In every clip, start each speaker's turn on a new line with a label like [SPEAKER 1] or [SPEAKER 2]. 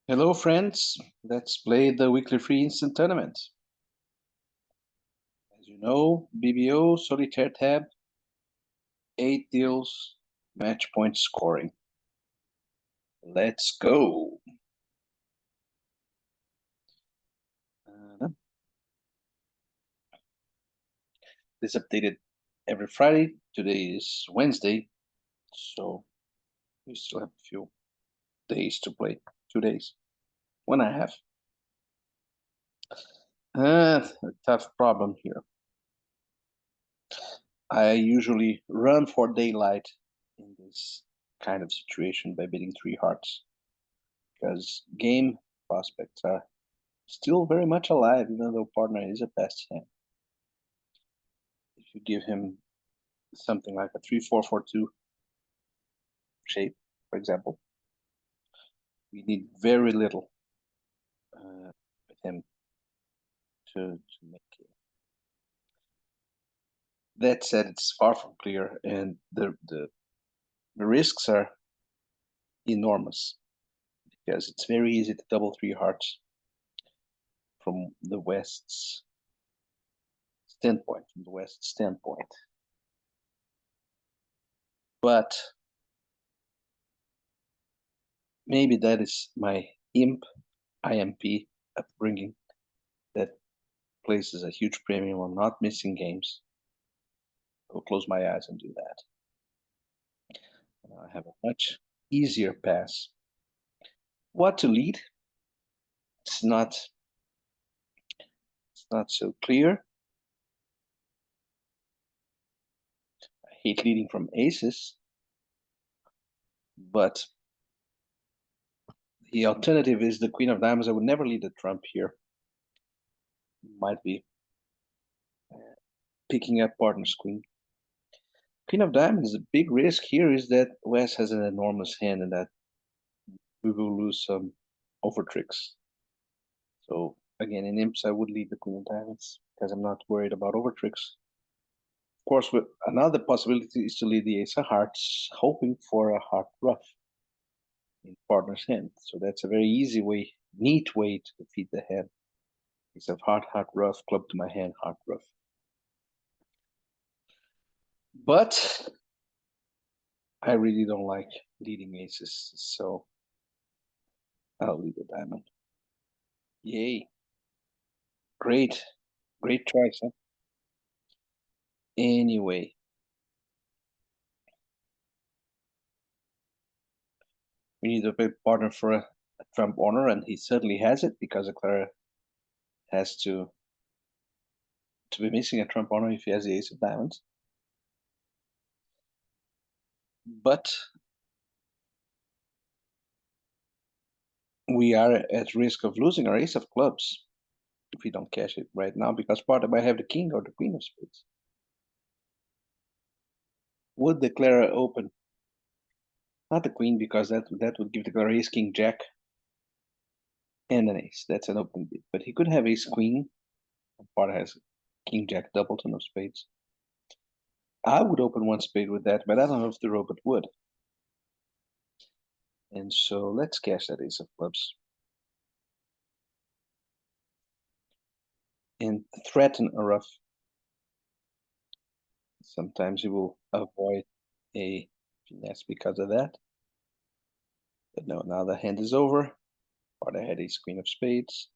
[SPEAKER 1] Hello, friends. Let's play the weekly free instant tournament. As you know, BBO, Solitaire tab, 8 deals, match point scoring. Let's go. This updated every Friday. Today is Wednesday, so we still have a few days to play. 2 days. 1.5. A tough problem here. I usually run for daylight in this kind of situation by bidding 3 hearts, because game prospects are still very much alive, even though partner is a best hand. If you give him something like a 3-4-4-2 shape, for example, we need very little with him to make it. That said, it's far from clear, and the risks are enormous because it's very easy to double 3 hearts from the West's standpoint. But maybe that is my IMP upbringing that places a huge premium on not missing games. I'll close my eyes and do that. I have a much easier pass. What to lead? It's not so clear. I hate leading from aces, but the alternative is the Queen of Diamonds. I would never lead the trump here. Might be picking up partner's queen. Queen of Diamonds, the big risk here is that Wes has an enormous hand and that we will lose some over tricks. So again, in imps, I would lead the Queen of Diamonds because I'm not worried about over tricks. Of course, another possibility is to lead the ace of hearts, hoping for a heart ruff in partner's hand. So that's a very easy way, neat way to defeat the hand. Ace of heart, heart ruff, club to my hand, heart ruff. But I really don't like leading aces, so I'll lead the diamond. Yay. Great. Great choice, huh? Anyway, we need a big partner for a trump honor, and he certainly has it because Eclair has to be missing a trump honor if he has the ace of diamonds. But we are at risk of losing our ace of clubs if we don't cash it right now because partner might have the king or the queen of spades. Would the Clara open? Not the queen because that would give the Clara ace king jack and an ace. That's an open bid. But he could have ace queen. Partner has king jack doubleton of spades. I would open one spade with that, but I don't know if the robot would. And so let's cash that ace of clubs. And threaten a ruff. Sometimes you will avoid a finesse because of that. But no, now the hand is over. Or I had ace queen of spades.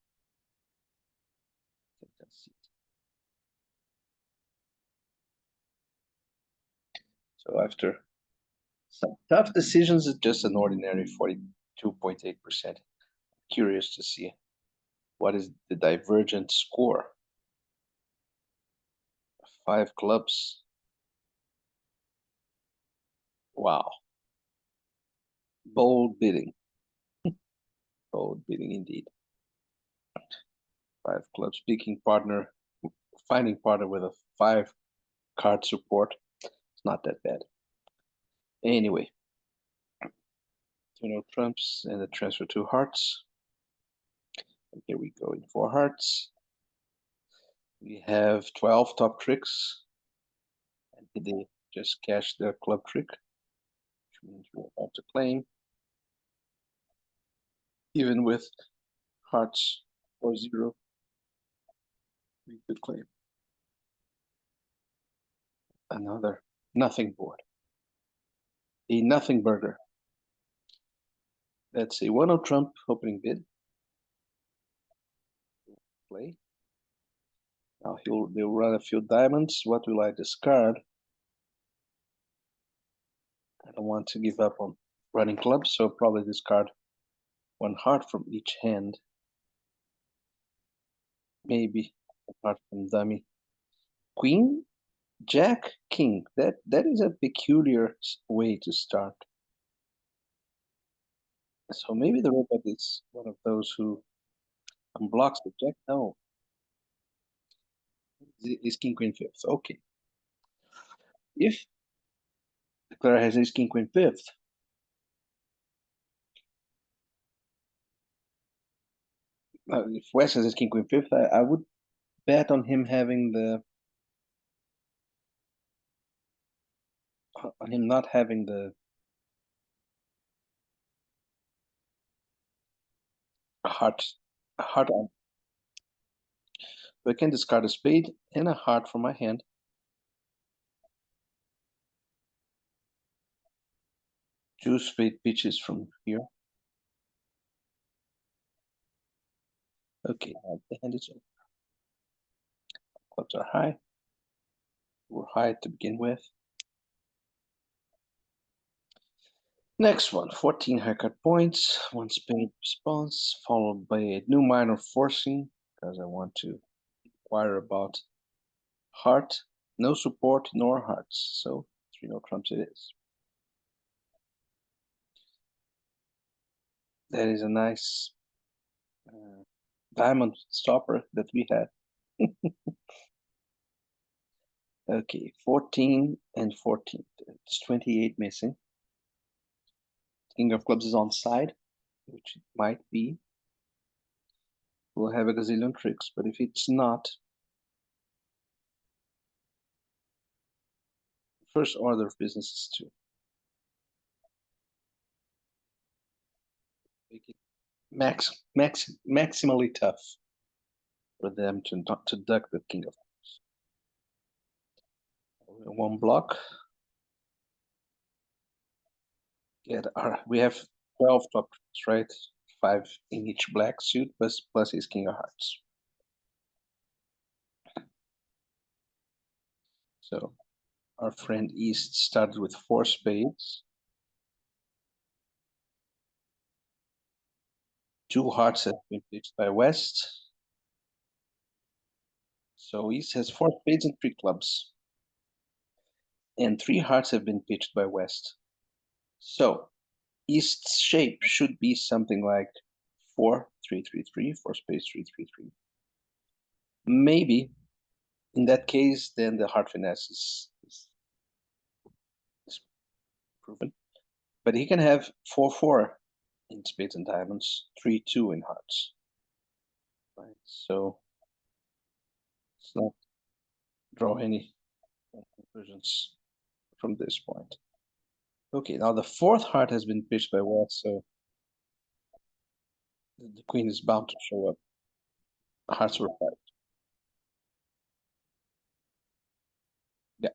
[SPEAKER 1] So after some tough decisions, it's just an ordinary 42.8%. Curious to see what is the divergent score. 5 clubs. Wow. Bold bidding. Bold bidding indeed. 5 clubs. Finding partner with a 5 card support. It's not that bad. Anyway, trumps and the transfer 2 hearts. And here we go in 4 hearts. We have 12 top tricks. And they just cash their club trick, which means we're about to claim. Even with hearts or zero, we could claim another nothing board, a nothing burger. That's a 1-0 trump opening bid. Play. Now they'll run a few diamonds. What will I discard? I don't want to give up on running clubs, so probably discard one heart from each hand. Maybe a heart from dummy. Queen, Jack, King. That is a peculiar way to start. So maybe the robot is one of those who unblocks the Jack. No, it's King Queen fifth. Okay. If Clara has ace King Queen fifth, if West has ace King Queen fifth, I would bet on him having on him not having the heart on. So I can discard a spade and a heart from my hand. Two spade pitches from here. Okay, now the hand is over. Clubs are high. We're high to begin with. Next one, 14 haircut points, one spade response, followed by a new minor forcing, because I want to inquire about heart, no support nor hearts, so 3-0 trumps it is. That is a nice diamond stopper that we had. Okay, 14 and 14. It's 28 missing. King of clubs is on side, which it might be. We'll have a gazillion tricks, but if it's not, first order of business is to make it maximally tough for them to not to duck the king of clubs. One block. We have 12 top tricks, right? 5 in each black suit plus his king of hearts. So our friend East started with 4 spades. 2 hearts have been pitched by West. So East has 4 spades and 3 clubs. And 3 hearts have been pitched by West. So East's shape should be something like 4-3-3-3, 4 spades 3-3-3. Maybe in that case, then the heart finesse is proven. But he can have 4-4 in spades and diamonds, 3-2 in hearts. Right. So let's not draw any conclusions from this point. Okay, now the 4th heart has been pitched by West, so the queen is bound to show up. Hearts were 5. Yeah.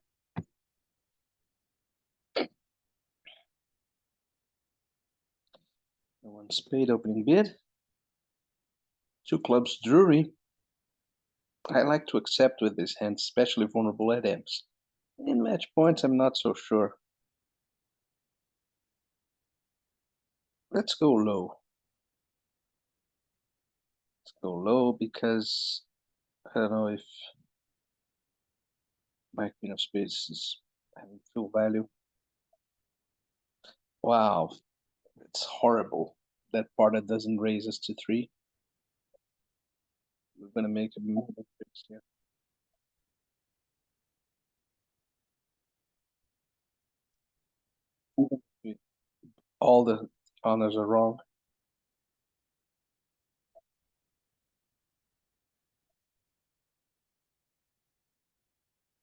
[SPEAKER 1] One spade opening bid. 2 clubs Drury. I like to accept with this hand, especially vulnerable at M's. In match points, I'm not so sure. Let's go low. Let's go low because I don't know if my queen of spades is having full value. Wow, it's horrible. That part that doesn't raise us to 3. We're gonna make a move here. All the honors are wrong.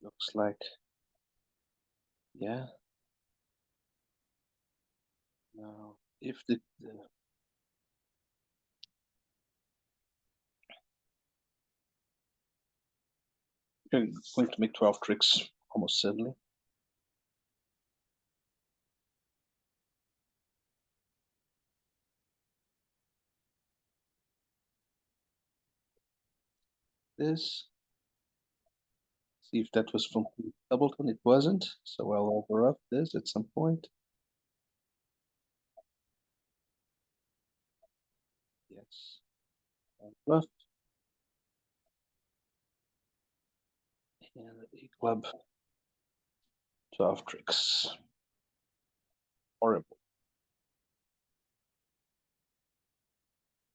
[SPEAKER 1] Looks like, yeah. Now, if the going to make 12 tricks almost certainly. This. See if that was from Doubleton. It wasn't, so I'll override this at some point. Yes. And bluff. And a club. 12 tricks. Horrible.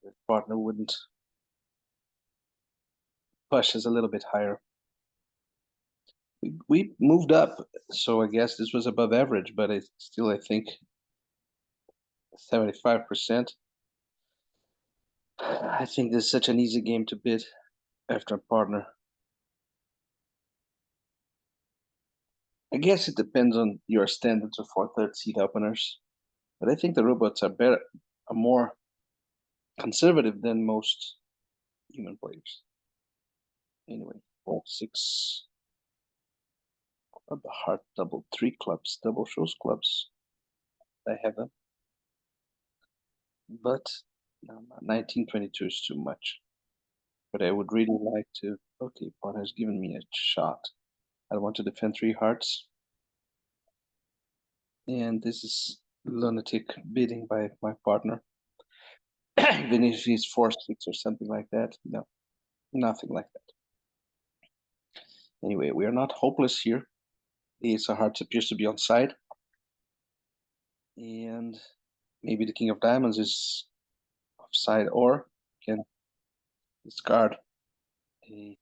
[SPEAKER 1] The partner wouldn't push us a little bit higher. We moved up, so I guess this was above average, but it's still, I think, 75%. I think this is such an easy game to bid after a partner. I guess it depends on your standards for third seat openers, but I think the robots are better, are more conservative than most human players. Anyway, 4, 6, club, heart, double, 3 clubs, double shows clubs. I have them, but no, 1922 is too much. But I would really like to. Okay, pawn has given me a shot. I want to defend 3 hearts. And this is lunatic bidding by my partner. Even if he's 4, 6 or something like that. No, nothing like that. Anyway, we are not hopeless here. The ace of hearts appears to be on side. And maybe the king of diamonds is offside or can discard a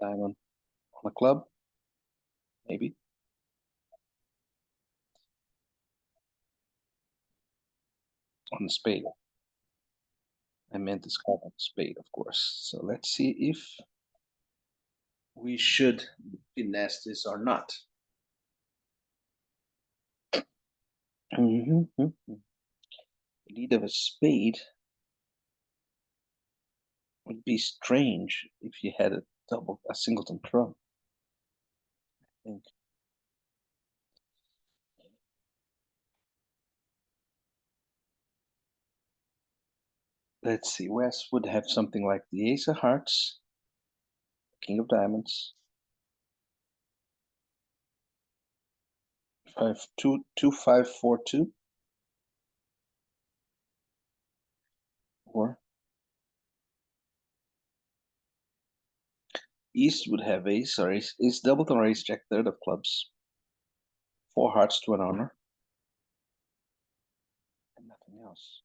[SPEAKER 1] diamond on a club. Maybe. On the spade. I meant discard on the spade, of course. So let's see if we should finesse this or not. Lead of a spade would be strange if you had a singleton trump. I think. Let's see. West would have something like the ace of hearts, king of diamonds, 5-2-2-5-4-2, or East would have ace or ace doubleton or ace jack third of clubs, 4 hearts to an honor, and nothing else.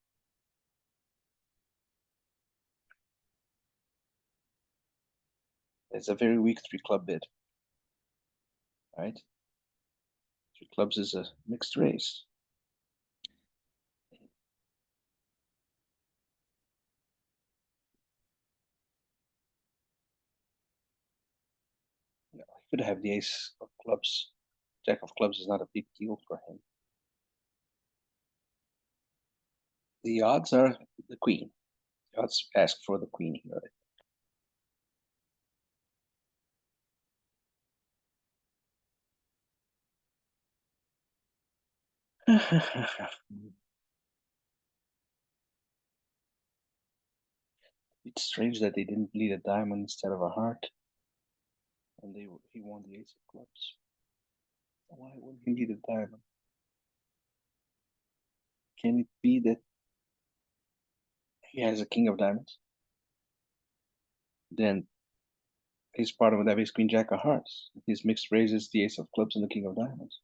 [SPEAKER 1] It's a very weak 3-club bid, right? 3 clubs is a mixed race. He could have the ace of clubs. Jack of clubs is not a big deal for him. The odds are the queen. The odds ask for the queen here. It's strange that they didn't lead a diamond instead of a heart, and he won the ace of clubs. Why wouldn't he lead a diamond? Can it be that he has a king of diamonds? Then he's part of that ace queen jack of hearts. His mixed raises the ace of clubs and the king of diamonds.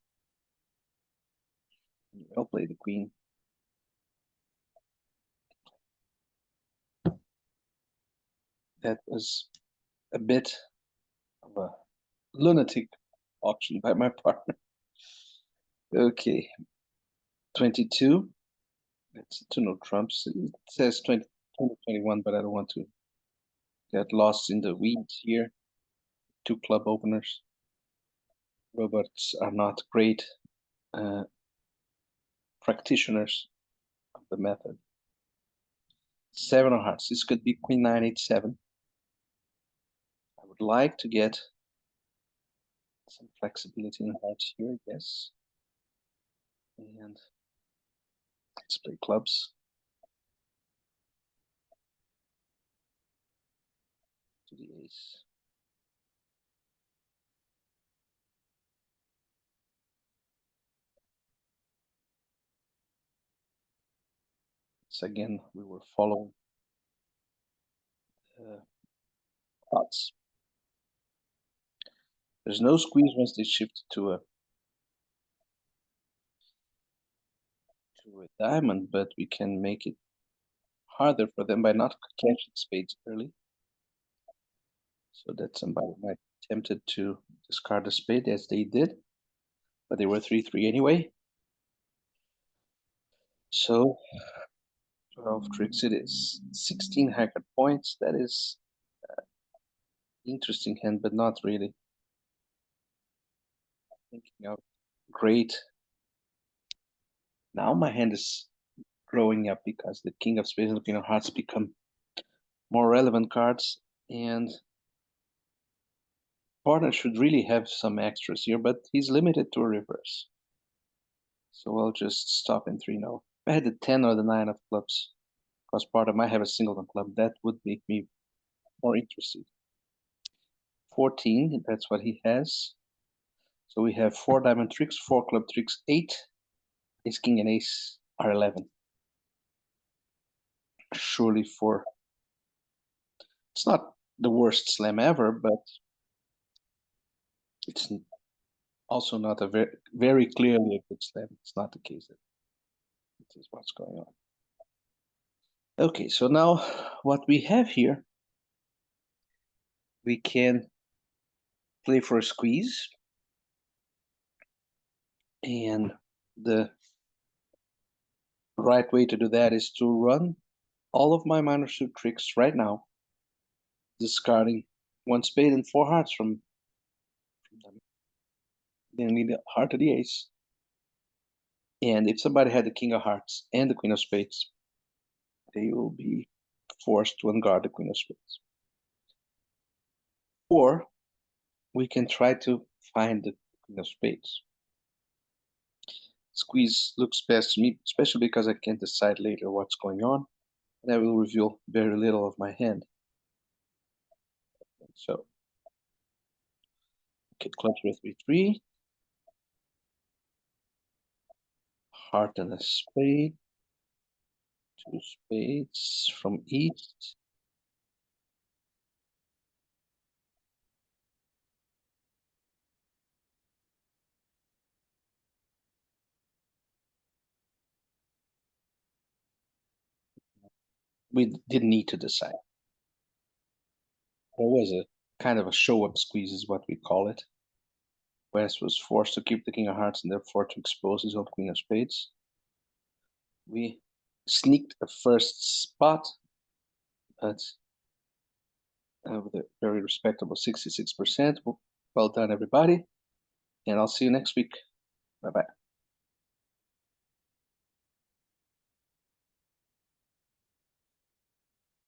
[SPEAKER 1] I'll play the queen. That was a bit of a lunatic auction by my partner. Okay, 22. It's to no trumps. It says 2021, but I don't want to get lost in the weeds here. 2 club openers. Robots are not great practitioners of the method. 7 of hearts. This could be queen 9, 8, 7. I would like to get some flexibility in hearts here, yes. And let's play clubs to the ace. So again, we were following pots. There's no squeeze once they shift to a diamond, but we can make it harder for them by not catching spades early. So that somebody might be tempted to discard a spade as they did, but they were 3-3 anyway. So 12 tricks it is. 16 Haggard points. That is interesting hand, but not really. Thinking of great. Now my hand is growing up because the King of Spades and the Queen of Hearts become more relevant cards, and partner should really have some extras here, but he's limited to a reverse. So I'll just stop in 3-0. If I had the 10 or the 9 of clubs, because partner might have a singleton club, that would make me more interested. 14, that's what he has. So we have 4 diamond tricks, 4 club tricks, 8. Ace, king, and ace are 11. Surely it's not the worst slam ever, but it's also not a very clearly a good slam. It's not the case that this is what's going on. Okay, so now what we have here, we can play for a squeeze, and the right way to do that is to run all of my minor suit tricks right now, discarding 1 spade and 4 hearts from them. Then I need the heart of the ace. And if somebody had the king of hearts and the queen of spades, they will be forced to unguard the queen of spades. Or we can try to find the queen of spades. Squeeze looks best to me, especially because I can't decide later what's going on, and I will reveal very little of my hand. So, okay, clubs with 3-3, heart and a spade, 2 spades from east. We didn't need to decide. There was a kind of a show-up squeeze is what we call it. West was forced to keep the king of hearts and therefore to expose his own queen of spades. We sneaked a first spot, but with a very respectable 66%. Well done, everybody, and I'll see you next week. Bye-bye.